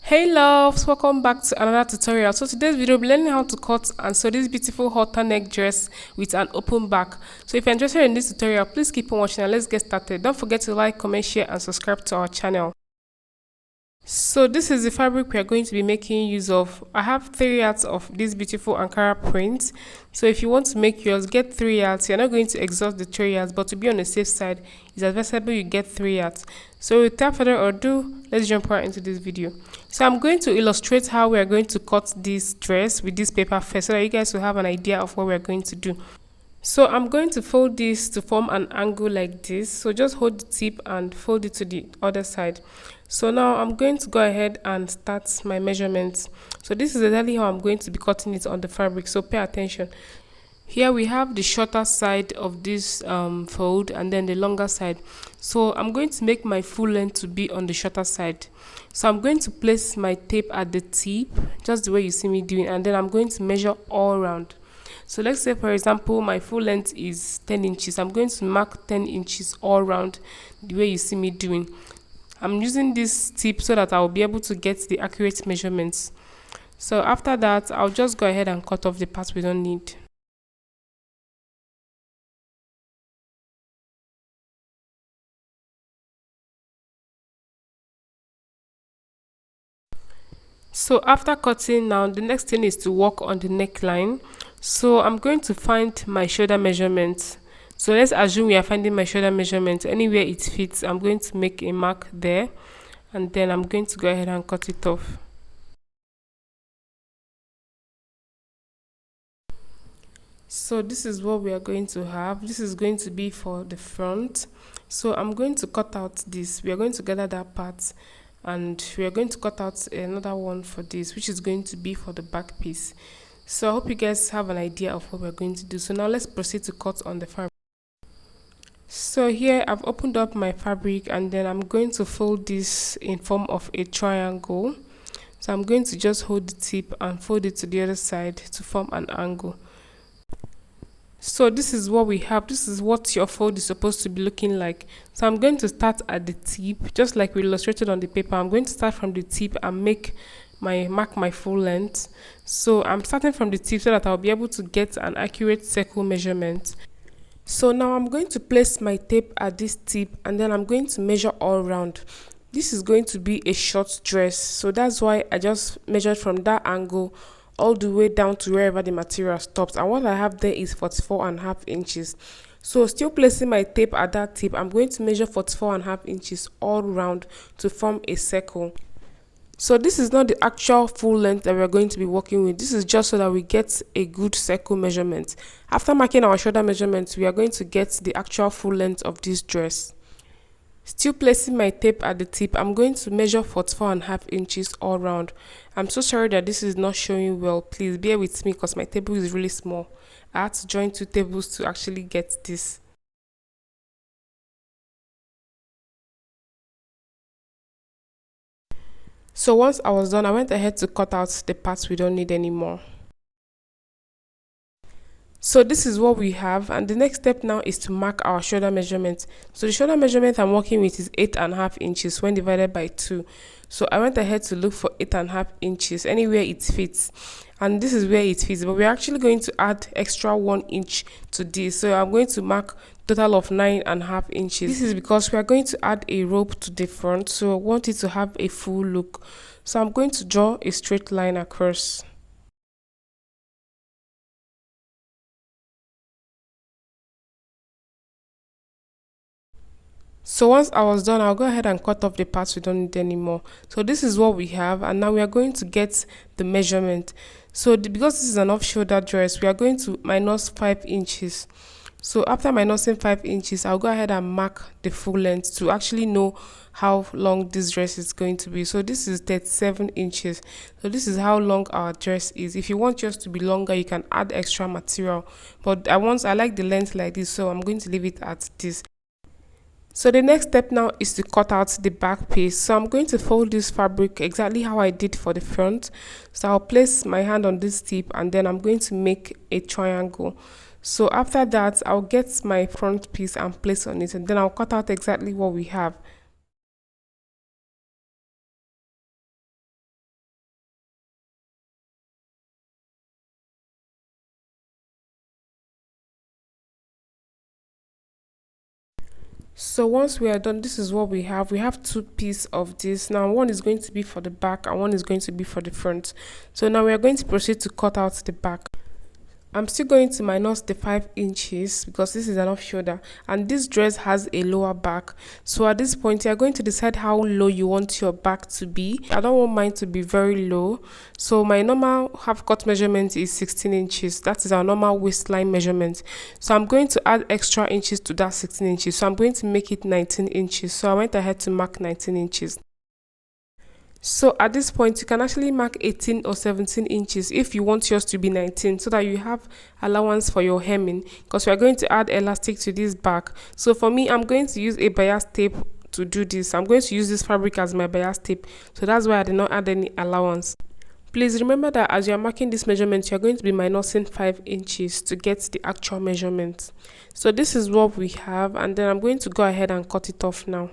Hey loves, welcome back to another tutorial. So today's video we'll be learning how to cut and sew this beautiful halter neck dress with an open back. So if you're interested in this tutorial, please keep on watching and let's get started. Don't forget to like, comment, share and subscribe to our channel. So this is the fabric we are going to be making use of. I have 3 yards of this beautiful Ankara print. So if you want to make yours, get 3 yards. You're not going to exhaust the 3 yards, but to be on the safe side, it's advisable you get 3 yards. So without further ado, let's jump right into this video. So I'm going to illustrate how we are going to cut this dress with this paper first, so that you guys will have an idea of what we are going to do. So I'm going to fold this to form an angle like this. So just hold the tip and fold it to the other side. So now I'm going to go ahead and start my measurements. So this is exactly how I'm going to be cutting it on the fabric, so pay attention. Here we have the shorter side of this fold and then the longer side. So I'm going to make my full length to be on the shorter side. So I'm going to place my tape at the tip, just the way you see me doing, and then I'm going to measure all around. So let's say, for example, my full length is 10 inches. I'm going to mark 10 inches all around the way you see me doing. I'm using this tip so that I'll be able to get the accurate measurements. So after that, I'll just go ahead and cut off the parts we don't need. So after cutting now, the next thing is to work on the neckline. So I'm going to find my shoulder measurement. So let's assume we are finding my shoulder measurement. Anywhere it fits, I'm going to make a mark there. And then I'm going to go ahead and cut it off. So this is what we are going to have. This is going to be for the front. So I'm going to cut out this. We are going to gather that part. And we are going to cut out another one for this, which is going to be for the back piece. So I hope you guys have an idea of what we're going to do. So now let's proceed to cut on the fabric. So here I've opened up my fabric and then I'm going to fold this in form of a triangle. So I'm going to just hold the tip and fold it to the other side to form an angle. So this is what we have. This is what your fold is supposed to be looking like. So I'm going to start at the tip, just like we illustrated on the paper. I'm going to start from the tip and mark my full length. So I'm starting from the tip so that I'll be able to get an accurate circle measurement. So now I'm going to place my tape at this tip and then I'm going to measure all around. This is going to be a short dress, so that's why I just measured from that angle all the way down to wherever the material stops, and what I have there is 44.5 inches. So still placing my tape at that tip, I'm going to measure 44.5 inches all around to form a circle. So this is not the actual full length that we're going to be working with. This is just so that we get a good circle measurement. After marking our shoulder measurements, we are going to get the actual full length of this dress. Still placing my tape at the tip, I'm going to measure 44.5 inches all around. I'm so sorry that this is not showing well. Please bear with me because my table is really small. I had to join 2 tables to actually get this. So once I was done, I went ahead to cut out the parts we don't need anymore. So this is what we have, and the next step now is to mark our shoulder measurement. So the shoulder measurement I'm working with is 8.5 inches when divided by 2. So I went ahead to look for 8.5 inches anywhere it fits, and this is where it fits, but we're actually going to add extra 1 inch to this. So I'm going to mark total of 9.5 inches. This is because we are going to add a rope to the front, so I want it to have a full look. So I'm going to draw a straight line across. So once I was done, I'll go ahead and cut off the parts we don't need anymore. So this is what we have, and now we are going to get the measurement. So because this is an off-shoulder dress, we are going to minus 5 inches. So after minusing 5 inches, I'll go ahead and mark the full length to actually know how long this dress is going to be. So this is 37 inches. So this is how long our dress is. If you want yours to be longer, you can add extra material. But I like the length like this, so I'm going to leave it at this. So the next step now is to cut out the back piece. So I'm going to fold this fabric exactly how I did for the front. So I'll place my hand on this tip and then I'm going to make a triangle. So after that, I'll get my front piece and place on it, and then I'll cut out exactly what we have. So once we are done, this is what we have. We have two pieces of this. Now one is going to be for the back and one is going to be for the front. So now we are going to proceed to cut out the back. I'm still going to minus the 5 inches because this is an off shoulder and this dress has a lower back. So at this point you are going to decide how low you want your back to be. I don't want mine to be very low. So my normal half cut measurement is 16 inches. That is our normal waistline measurement. So I'm going to add extra inches to that 16 inches. So I'm going to make it 19 inches. So I went ahead to mark 19 inches. So at this point you can actually mark 18 or 17 inches if you want yours to be 19, so that you have allowance for your hemming, because we are going to add elastic to this back. So for me, I'm going to use a bias tape to do this. I'm going to use this fabric as my bias tape, so that's why I did not add any allowance. Please remember that as you are marking this measurement, you are going to be minusing 5 inches to get the actual measurement. So this is what we have, and then I'm going to go ahead and cut it off now.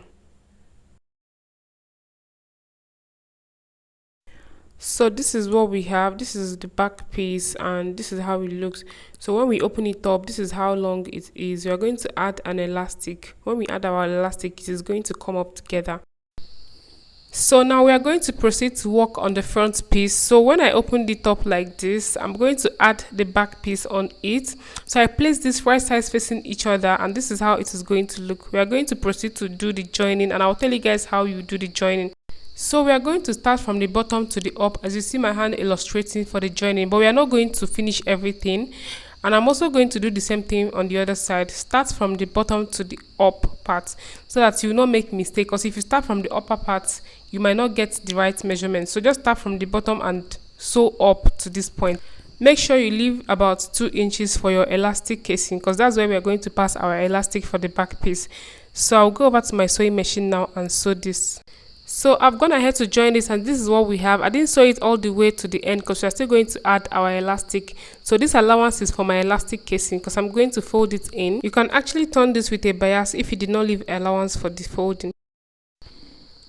So this is what we have. This is the back piece and this is how it looks. So when we open it up, this is how long it is. We are going to add an elastic. When we add our elastic, it is going to come up together. So now we are going to proceed to work on the front piece. So when I open it up like this, I'm going to add the back piece on it. So I place this right sides facing each other and this is how it is going to look. We are going to proceed to do the joining and I'll tell you guys how you do the joining. So we are going to start from the bottom to the up, as you see my hand illustrating for the joining, but we are not going to finish everything. And I'm also going to do the same thing on the other side. Start from the bottom to the up part so that you will not make mistake, because if you start from the upper part, you might not get the right measurement. So just start from the bottom and sew up to this point. Make sure you leave about 2 inches for your elastic casing, because that's where we are going to pass our elastic for the back piece. So I'll go over to my sewing machine now and sew this. So I've gone ahead to join this and this is what we have. I didn't sew it all the way to the end because we're still going to add our elastic. So this allowance is for my elastic casing because I'm going to fold it in. You can actually turn this with a bias if you did not leave allowance for the folding.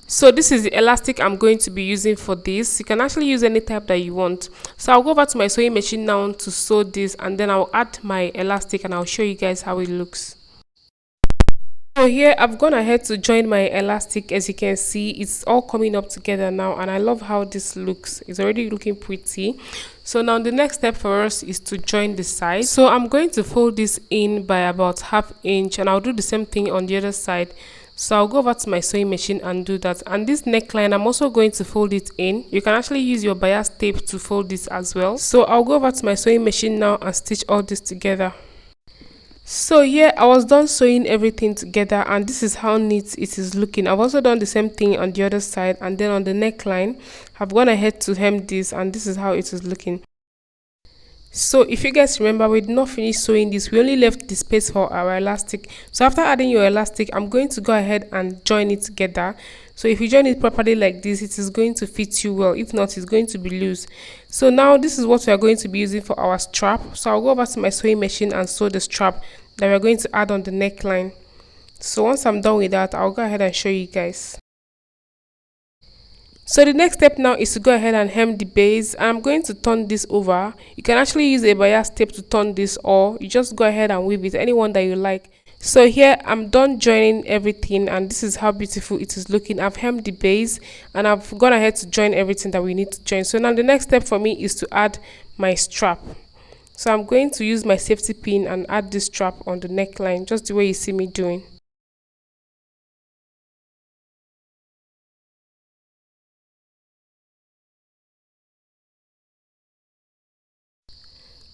So this is the elastic I'm going to be using for this. You can actually use any type that you want. So I'll go over to my sewing machine now to sew this and then I'll add my elastic and I'll show you guys how it looks. So here I've gone ahead to join my elastic. As you can see, it's all coming up together now and I love how this looks. It's already looking pretty. So now the next step for us is to join the side. So I'm going to fold this in by about ½ inch and I'll do the same thing on the other side. So I'll go over to my sewing machine and do that. And this neckline, I'm also going to fold it in. You can actually use your bias tape to fold this as well. So I'll go over to my sewing machine now and stitch all this together. So here I was done sewing everything together and this is how neat it is looking. I've also done the same thing on the other side, and then on the neckline I've gone ahead to hem this and this is how it is looking. So if you guys remember, we did not finish sewing this, we only left the space for our elastic. So after adding your elastic, I'm going to go ahead and join it together. So if you join it properly like this, it is going to fit you well. If not, it's going to be loose. So now this is what we are going to be using for our strap. So I'll go over to my sewing machine and sew the strap that we're going to add on the neckline. So once I'm done with that, I'll go ahead and show you guys. So the next step now is to go ahead and hem the base. I'm going to turn this over. You can actually use a bias tape to turn this, or you just go ahead and weave it, anyone that you like. So here I'm done joining everything and this is how beautiful it is looking. I've hemmed the base and I've gone ahead to join everything that we need to join. So now the next step for me is to add my strap. So I'm going to use my safety pin and add this strap on the neckline, just the way you see me doing.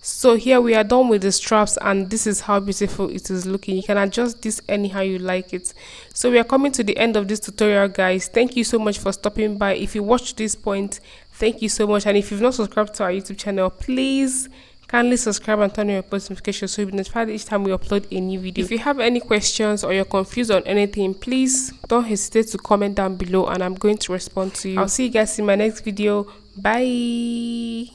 So here we are done with the straps and this is how beautiful it is looking. You can adjust this anyhow you like it. So we are coming to the end of this tutorial, guys. Thank you so much for stopping by. If you watched this point, thank you so much. And if you've not subscribed to our YouTube channel, please kindly subscribe and turn on your post notifications so you'll be notified each time we upload a new video. If you have any questions or you're confused on anything, please don't hesitate to comment down below and I'm going to respond to you. I'll see you guys in my next video. Bye.